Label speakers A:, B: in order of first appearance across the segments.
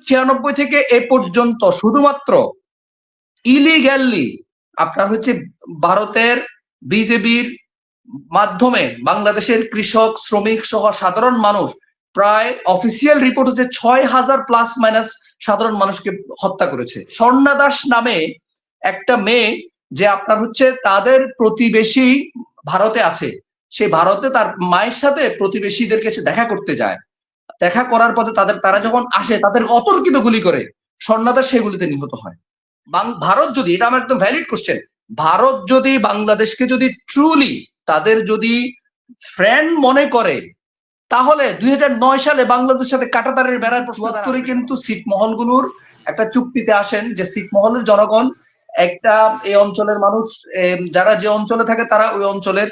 A: 1996 থেকে এ পর্যন্ত শুধুমাত্র ইলিগ্যালি আপনার হচ্ছে ভারতের বিজেপির মাধ্যমে বাংলাদেশের কৃষক শ্রমিক সহ সাধারণ মানুষ প্রায় অফিসিয়াল রিপোর্ট হচ্ছে 6,000 প্লাস মাইনাস সাধারণ মানুষকে হত্যা করেছে। স্বর্ণা দাস নামে একটা মেয়ে যে আপনার হচ্ছে তাদের প্রতিবেশী ভারতে আছে, সে ভারতে তার মায়ের সাথে প্রতিবেশীদের কাছে দেখা করতে যায়। দেখা করার পথে তারা যখন আসে তাদের অতর্কিত গুলি করে স্বর্ণা দাস সেগুলিতে নিহত হয়। ভারত যদি, এটা আমার একদম ভ্যালিড কোশ্চেন, ভারত যদি বাংলাদেশকে যদি ট্রুলি তাদের যদি ফ্রেন্ড মনে করে তাহলে 2009 সালে বাংলাদেশের সাথে কাঁটাতারের বেড়ার প্রশ্নোত্তরে কিন্তু ছিটমহলগুলোর একটা চুক্তিতে আসেন যে ছিটমহলের জনগণ একটা এই অঞ্চলের মানুষ যারা যে অঞ্চলে থাকে তারা ওই অঞ্চলের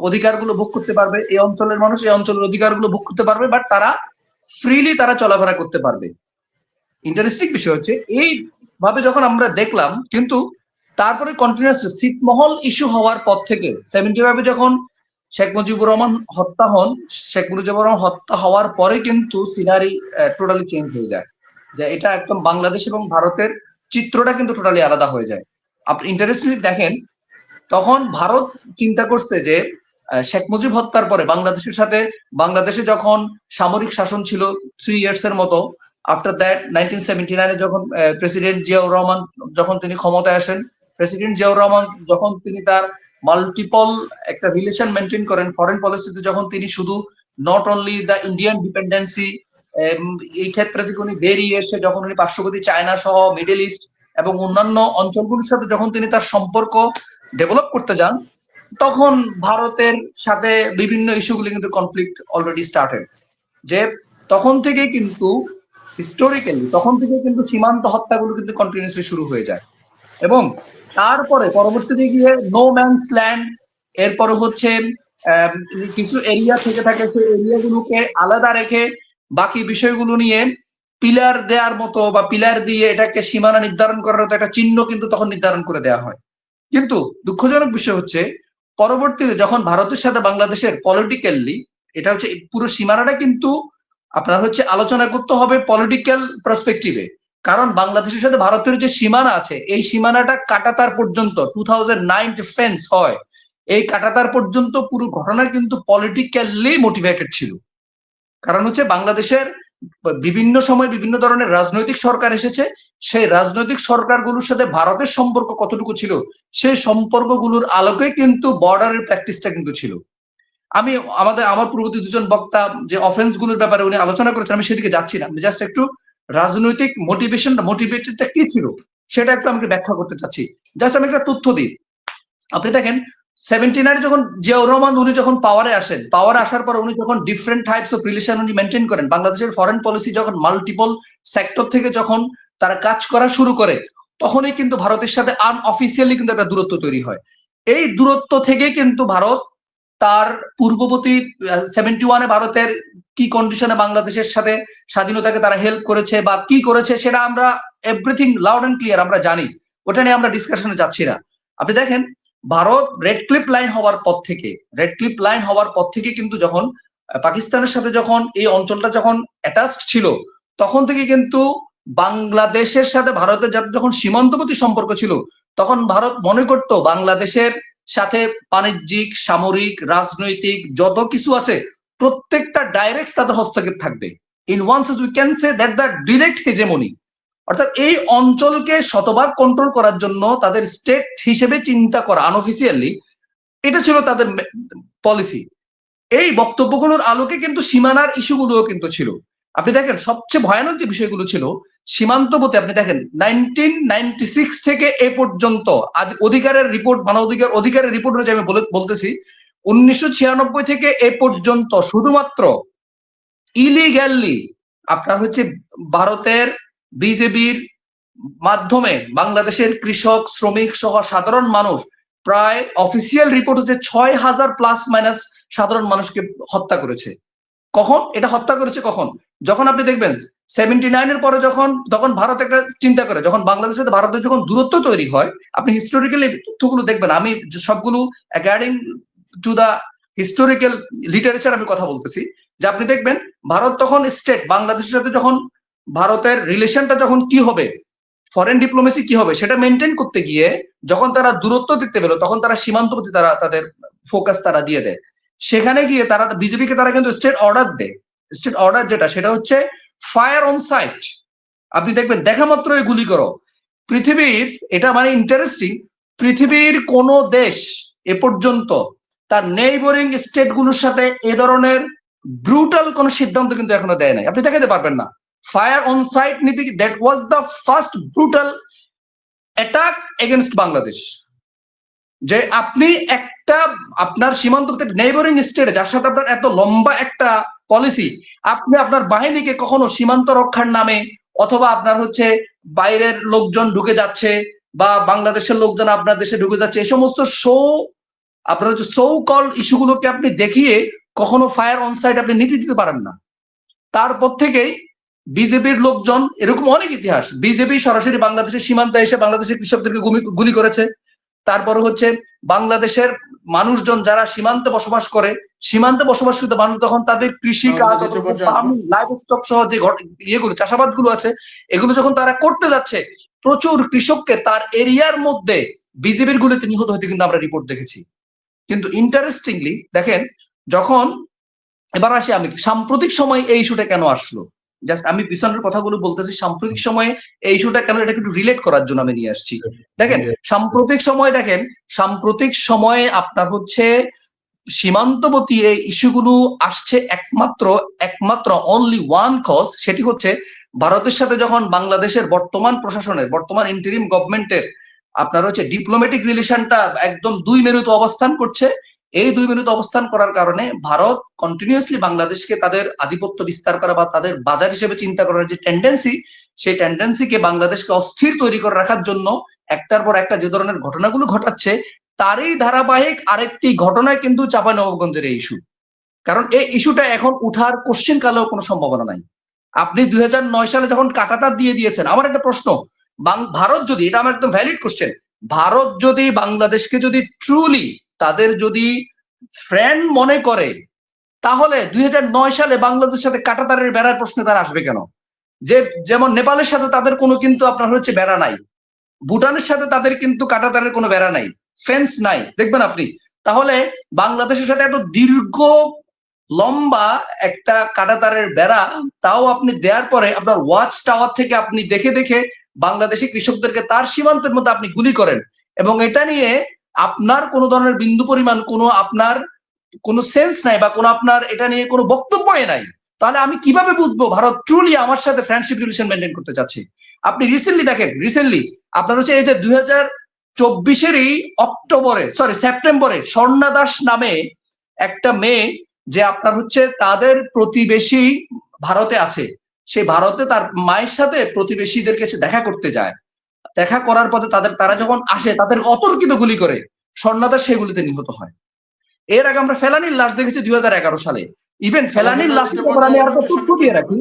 A: অধিকারগুলো ভোগ করতে পারবে, এই অঞ্চলের মানুষ এই অঞ্চলের অধিকারগুলো ভোগ করতে পারবে, বাট তারা ফ্রিলি তারা চলাফেরা করতে পারবে। ইন্টারেস্টিং বিষয় হচ্ছে এইভাবে যখন আমরা দেখলাম, কিন্তু তারপরে কন্টিনিউয়াস ছিটমহল ইস্যু হওয়ার পর থেকে 75 যখন শেখ মুজিবুর রহমান হত্যা হন, শেখ মুজিবুর রহমান হত্যা হওয়ার পরে কিন্তু সিনারি টোটালি চেঞ্জ হয়ে যায়, যে এটা একদম বাংলাদেশ এবং ভারতের চিত্রটা কিন্তু টোটালি আলাদা হয়ে যায়। আপনি ইন্টারেস্টিংলি দেখেন, তখন ভারত চিন্তা করছে যে শেখ মুজিব হত্যার পরে বাংলাদেশের সাথে, বাংলাদেশে যখন সামরিক শাসন ছিল 3 ইয়ার্স এর মতো, আফটার দ্যাট 1979 যখন প্রেসিডেন্ট জিয়াউর রহমান যখন তিনি ক্ষমতায় আসেন, প্রেসিডেন্ট জিয়াউর রহমান যখন তিনি তার মাল্টিপল একটা রিলেশন মেনটেন করেন ফরেন পলিসিতে, যখন তিনি শুধু not only the Indian dependency এই ক্ষেত্রে থেকে উনি বেরিয়ে এসে যখন উনি পার্শ্ববর্তী চায়না সহ মিডল ইস্ট এবং অন্যান্য অঞ্চলগুলোর সাথে যখন তিনি তার সম্পর্ক ডেভেলপ করতে যান, তখন ভারতের সাথে বিভিন্ন ইস্যুগুলি কিন্তু কনফ্লিক্ট অলরেডি স্টার্টেড। যে তখন থেকে কিন্তু হিস্টোরিক্যালি তখন থেকে কিন্তু সীমান্ত হত্যাগুলো কিন্তু কন্টিনিউয়াসলি শুরু হয়ে যায়, এবং তারপরে পরবর্তীতে গিয়ে নো ম্যানস ল্যান্ড, এরপরে হচ্ছে কিছু এরিয়া থেকে থাকে, সেই এরিয়াগুলোকে আলাদা রেখে বাকি বিষয়গুলো নিয়ে পিলার দেওয়ার মতো বা পিলার দিয়ে এটাকে সীমানা নির্ধারণ করার মতো একটা চিহ্ন কিন্তু তখন নির্ধারণ করে দেওয়া হয়। কিন্তু দুঃখজনক বিষয় হচ্ছে পরবর্তীতে যখন ভারতের সাথে বাংলাদেশের পলিটিক্যালি এটা হচ্ছে পুরো সীমানাটা কিন্তু আপনার হচ্ছে আলোচনা করতে হবে পলিটিক্যাল পার্সপেক্টিভে, কারণ বাংলাদেশের সাথে ভারতের যে সীমানা আছে এই সীমানাটা কাঁটাতার পর্যন্ত 2009 ডিফেন্স হয়, এই কাঁটাতার পর্যন্ত পুরো ঘটনা কিন্তু পলিটিক্যালি মোটিভেটেড ছিল। কারণ হচ্ছে বাংলাদেশের বিভিন্ন সময় বিভিন্ন ধরনের রাজনৈতিক সরকার এসেছে, সেই রাজনৈতিক সরকারগুলোর সাথে ভারতের সম্পর্ক কতটুকু ছিল সেই সম্পর্কগুলোর আলোকে কিন্তু বর্ডারের প্র্যাকটিসটা কিন্তু ছিল। আমি আমার পূর্ববর্তী দুজন বক্তা যে অফেন্স গুলোর ব্যাপারে উনি আলোচনা করেছেন, আমি সেদিকে যাচ্ছি না, আমি জাস্ট একটু রাজনৈতিক মোটিভেটেডটা কি ছিল সেটা একটু আমাকে ব্যাখ্যা করতে চাচ্ছি। জাস্ট আমি একটা তথ্য দিই। আপনি দেখেন 79 যখন জিয়াউর রহমান উনি যখন পাওয়ারে আসেন, পাওয়ারে আসার পর উনি যখন ডিফারেন্ট টাইপস অফ রিলেশন উনি মেনটেন করেন, বাংলাদেশের ফরেন পলিসি যখন মাল্টিপল সেক্টর থেকে যখন তারা কাজ করা শুরু করে, তখনই কিন্তু ভারতের সাথে আনঅফিসিয়ালি কিন্তু একটা দূরত্ব তৈরি হয়। এই দূরত্ব থেকে কিন্তু ভারত তার পূর্ববর্তী 71-এ ভারতের কি কন্ডিশনে বাংলাদেশের সাথে স্বাধীনতাকে তারা হেল্প করেছে বা কি করেছে সেটা আমরা এভরিথিং লাউড এন্ড ক্লিয়ার আমরা জানি, ওটা নিয়ে আমরা ডিসকাশনে যাচ্ছি না। আপনি দেখেন ভারত রেড ক্লিপ লাইন হওয়ার পর থেকে কিন্তু যখন পাকিস্তানের সাথে যখন এই অঞ্চলটা যখন অ্যাটাচড ছিল, তখন থেকে কিন্তু বাংলাদেশের সাথে ভারতের যখন সীমান্তবর্তী সম্পর্ক ছিল, তখন ভারত মনে করতো বাংলাদেশের সাথে বাণিজ্যিক, সামরিক, রাজনৈতিক যত কিছু আছে প্রত্যেকটা ডাইরেক্ট তাদের হস্তক্ষেপ থাকবে। In one sense we can say that the direct hegemony, অর্থাৎ এই অঞ্চলকে শতভাগ কন্ট্রোল করার জন্য তাদের স্টেট হিসেবে চিন্তা করা আনঅফিসিয়ালি, এটা ছিল তাদের পলিসি। এই বক্তব্যগুলোর আলোকে কিন্তু সীমানার ইস্যুগুলোও কিন্তু ছিল। আপনি দেখেন সবচেয়ে ভয়ানক যে বিষয়গুলো ছিল সীমান্তবর্তী, আপনি দেখেন 1996 থেকে এ পর্যন্ত অধিকারের রিপোর্ট, অধিকারের রিপোর্ট অনুযায়ী আমি বলতেছি 1996 থেকে এ পর্যন্ত শুধুমাত্র ইলিগ্যালি আপনার হচ্ছে ভারতের বিজেপির মাধ্যমে বাংলাদেশের কৃষক শ্রমিক সহ সাধারণ মানুষ প্রায় অফিসিয়াল রিপোর্ট হচ্ছে 6,000 প্লাস মাইনাস সাধারণ মানুষকে হত্যা করেছে। কখন এটা হত্যা করেছে? কখন? যখন আপনি দেখবেন 79-এর পরে তখন ভারত একটা চিন্তা করে, যখন বাংলাদেশের সাথে ভারতের যখন দূরত্ব তৈরি হয়, আপনি হিস্টোরিক্যালি তথ্যগুলো দেখবেন, আমি সবগুলো according to the historical literature আমি কথা বলতেছি, যে আপনি দেখবেন ভারত তখন স্টেট বাংলাদেশের সাথে যখন ভারতের রিলেশনটা যখন কি হবে, ফরেন ডিপ্লোমেসি কি হবে সেটা মেনটেন করতে গিয়ে যখন তারা দূরত্ব দেখতে পেল, তখন তারা সীমান্তবর্তী তারা তাদের ফোকাস তারা দিয়ে দেয়। সেখানে গিয়ে তারা বিজেপিকে তারা কিন্তু স্টেট অর্ডার দেয়। স্টেট অর্ডার যেটা সেটা হচ্ছে ফায়ার অন সাইট। আপনি দেখবেন দেখা মাত্রই গুলি করো। পৃথিবীর এটা মানে ইন্টারেস্টিং, পৃথিবীর কোন দেশ এ পর্যন্ত তার নেইবরিং স্টেট গুলোর সাথে এ ধরনের ব্রুটাল কোন সিদ্ধান্ত কিন্তু এখনো দেয় নাই। আপনি দেখাতে পারবেন না। ফায়ার অন সাইট নীতি, that was the first brutal attack against Bangladesh. যে আপনি একটা আপনার সীমান্তবর্তী নেইবরিং স্টেটে যার সাথে আপনার এত লম্বা একটা পলিসি, আপনি আপনার বাহিনীকে কখনো সীমান্ত রক্ষার নামে অথবা আপনার হচ্ছে বাইরের লোকজন ঢুকে যাচ্ছে বা বাংলাদেশের লোকজন আপনার দেশে ঢুকে যাচ্ছে, এই সমস্ত আপনার হচ্ছে সো কল ইস্যুগুলোকে আপনি দেখিয়ে কখনো ফায়ার অন সাইট আপনি নীতি দিতে পারেন না। তারপর থেকেই বিজেপির লোকজন, এরকম অনেক ইতিহাস, বিজেপি সরাসরি বাংলাদেশের সীমান্তে এসে বাংলাদেশের কৃষকদেরকে গুলি করেছে। তারপরে হচ্ছে বাংলাদেশের মানুষজন যারা সীমান্তে বসবাস করে, সীমান্তে বসবাসকৃত মানুষ তখন তাদের কৃষি কাজ অথবা ফার্মিং লাইভ স্টক সহ যে ইয়েগুলো চাষাবাদ গুলো আছে এগুলো যখন তারা করতে যাচ্ছে, প্রচুর কৃষককে তার এরিয়ার মধ্যে বিজেপির গুলিতে নিহত হতে কিন্তু আমরা রিপোর্ট দেখেছি। কিন্তু ইন্টারেস্টিংলি দেখেন, যখন এবার আসি আমি সাম্প্রতিক সময় এই ইস্যুটা কেন আসলো, জাস্ট আমি পিছনের কথাগুলো বলতেছি, সাম্প্রতিক সময়ে এই ইস্যুটা কেন, এটা একটু রিলেট করার জন্য আমি নিয়ে আসছি। দেখেন সাম্প্রতিক সময়ে আপনার হচ্ছে সীমান্তবর্তী এই ইস্যুগুলো আসছে একমাত্র অনলি ওয়ান কজ, সেটি হচ্ছে ভারতের সাথে যখন বাংলাদেশের বর্তমান প্রশাসনের, বর্তমান ইন্টারিম গভর্নমেন্টের আপনার হচ্ছে ডিপ্লোম্যাটিক রিলেশনটা একদম দুই মেরুতে অবস্থান করছে। এই দুই মেরুতে অবস্থান করার কারণে ভারত কন্টিনিউয়াসলি বাংলাদেশকে তাদের আধিপত্য বিস্তার করা বা তাদের বাজার হিসেবে চিন্তা করার যে টেন্ডেন্সি, সেই টেন্ডেন্সিকে বাংলাদেশকে অস্থির তৈরি করে রাখার জন্য একটার পর একটা যে ধরনের ঘটনাগুলো ঘটাচ্ছে, তারই ধারাবাহিক আরেকটি ঘটনায় কিন্তু চাঁপাইনবাবগঞ্জের এই ইস্যু। কারণ এই ইস্যুটা এখন উঠার কোশ্চেন কালেও কোনো সম্ভাবনা নাই। আপনি 2009 সালে যখন কাঁটাতার দিয়ে দিয়েছেন, আমার একটা প্রশ্ন, ভারত যদি, এটা আমার একদম ভ্যালিড কোশ্চেন, ভারত যদি বাংলাদেশকে যদি ট্রুলি তাদের যদি ফ্রেন্ড মনে করে, তাহলে 2009 সালে বাংলাদেশের সাথে কাঁটাতারের বেড়ার প্রশ্নে তারা আসবে কেন? যে যেমন নেপালের সাথে তাদের কোনো কিন্তু আপনার হচ্ছে বেড়া নাই, ভুটানের সাথে তাদের কিন্তু কাঁটাতারের কোনো বেড়া নাই, ফেন্স নাই, দেখবেন আপনি। তাহলে বাংলাদেশের সাথে এত দীর্ঘ লম্বা একটা কাঁটাতারের বেড়া তাও আপনি দেওয়ার পরে আপনার ওয়াচ টাওয়ার থেকে আপনি দেখে দেখে বাংলাদেশি কৃষকদেরকে তার সীমান্তের মধ্যে আপনি গুলি করেন, এবং এটা নিয়ে আপনার কোনো ধরনের বিন্দু পরিমাণ কোনো আপনার কোনো সেন্স নাই বা কোনো আপনার এটা নিয়ে কোনো বক্তব্যই নাই, তাহলে আমি কিভাবে বুঝবো ভারত ট্রুলি আমার সাথে ফ্রেন্ডশিপ রিলেশন মেনটেন করতে চাচ্ছে? আপনি রিসেন্টলি দেখেন, আপনার হচ্ছে এই যে 2024-এরই সেপ্টেম্বরে স্বর্ণা দাস নামে একটা মেয়ে, যে আপনার হচ্ছে তাদের প্রতিবেশী ভারতে আছে, সেই ভারতে তার মায়ের সাথে প্রতিবেশীদের কাছে দেখা করতে যায়, দেখা করার পথে তারা যখন আসে তাদের অতর্কিত গুলি করে স্বর্ণা দাস সেগুলিতে নিহত হয়। এর আগে আমরা ফেলানির লাশ দেখেছি 2011 সালে। ইভেন ফেলানির লাশের ব্যাপারে আমি আরেকটা তথ্য দিয়ে রাখি,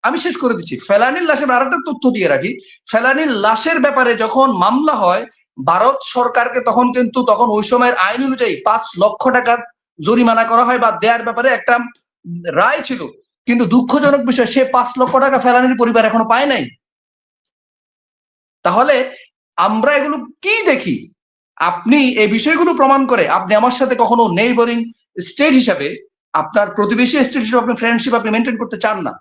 A: আমি শেষ করে দিচ্ছি, ফেলানির লাশের আরেকটা তথ্য দিয়ে রাখি। ফেলানির লাশের ব্যাপারে যখন মামলা হয়, ভারত সরকারকে তখন ওই সময়ের আইন অনুযায়ী 5 লক্ষ টাকা জরিমানা করা হয় বা দেওয়ার ব্যাপারে একটা রায় ছিল, কিন্তু দুঃখজনক বিষয় সে 5 লক্ষ টাকা ফেলানির পরিবার এখনো পায় নাই। তাহলে আমরা এগুলো কি দেখি? আপনি এই বিষয়গুলো প্রমাণ করে আপনি আমার সাথে কখনো নেইবরিং স্টেট হিসাবে, আপনার প্রতিবেশী স্টেট হিসাবে আপনি ফ্রেন্ডশিপ আপনি মেনটেন করতে চান না।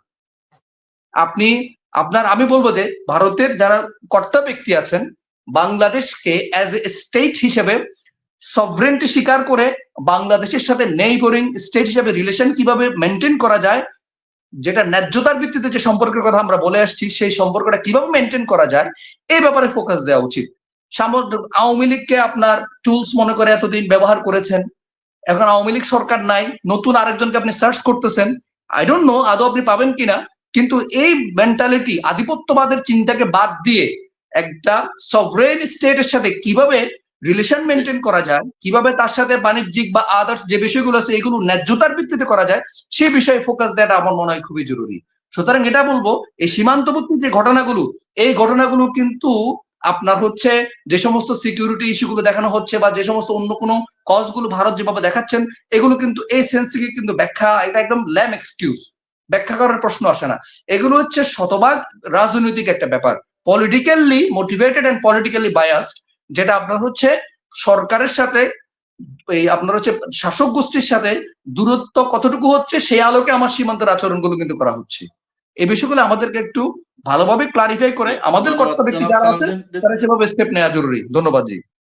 A: আমি বলবো যে ভারতের যারা কর্তা ব্যক্তি আছেন, বাংলাদেশকে অ্যাজ এ স্টেট হিসেবে সভরেন্টি স্বীকার করে বাংলাদেশের সাথে নেইবরিং স্টেট হিসেবে রিলেশন কিভাবে মেনটেন করা যায়, যেটা ন্যায্যতার ভিত্তিতে যে সম্পর্কের কথা আমরা বলে আসছি, সেই সম্পর্কটা কিভাবে মেনটেন করা যায় এই ব্যাপারে ফোকাস দেওয়া উচিত। আওয়ামী লীগকে আপনার টুলস মনে করে এতদিন ব্যবহার করেছেন, এখন আওয়ামী লীগ সরকার নাই, নতুন আরেকজনকে আপনি সার্চ করতেছেন, আই ডোন্ট নো আদৌ আপনি পাবেন কিনা, কিন্তু এই মেন্টালিটি আধিপত্যবাদের চিন্তাকে বাদ দিয়ে একটা সভরেন স্টেটের সাথে কিভাবে রিলেশন মেনটেন করা যায়, কিভাবে তার সাথে বাণিজ্যিক বা আদার্স যে বিষয়গুলো আছে এগুলো ন্যায্যতার ভিত্তিতে করা যায়, সেই বিষয়ে ফোকাস দেওয়াটা আমার মনে হয় খুবই জরুরি। সুতরাং এটা বলবো, এই সীমান্তবর্তী যে ঘটনাগুলো, এই ঘটনাগুলো কিন্তু আপনার হচ্ছে যে সমস্ত সিকিউরিটি ইস্যুগুলো দেখানো হচ্ছে বা যে সমস্ত অন্য কোনো কজগুলো ভারত যেভাবে দেখাচ্ছেন, এগুলো কিন্তু এই সেন্স থেকে কিন্তু ব্যাখ্যা, এটা একদম ল্যাম এক্সকিউজ। ব্যাখ্যা করার প্রশ্ন আসে না। এগুলো হচ্ছে শতভাগ রাজনৈতিক একটা ব্যাপার, politically motivated and politically biased, যেটা আপনার হচ্ছে সরকারের সাথে এই আপনার হচ্ছে শাসক গোষ্ঠীর সাথে দূরত্ব কতটুকু হচ্ছে সেই আলোকে আমার সীমান্তের আচরণগুলো কিন্তু করা হচ্ছে। এই বিষয়গুলো আমাদেরকে একটু ভালোভাবে ক্লারিফাই করে আমাদের কর্তব্য যারা আছে তারা সেভাবে স্টেপ নেওয়া জরুরি। ধন্যবাদ জি।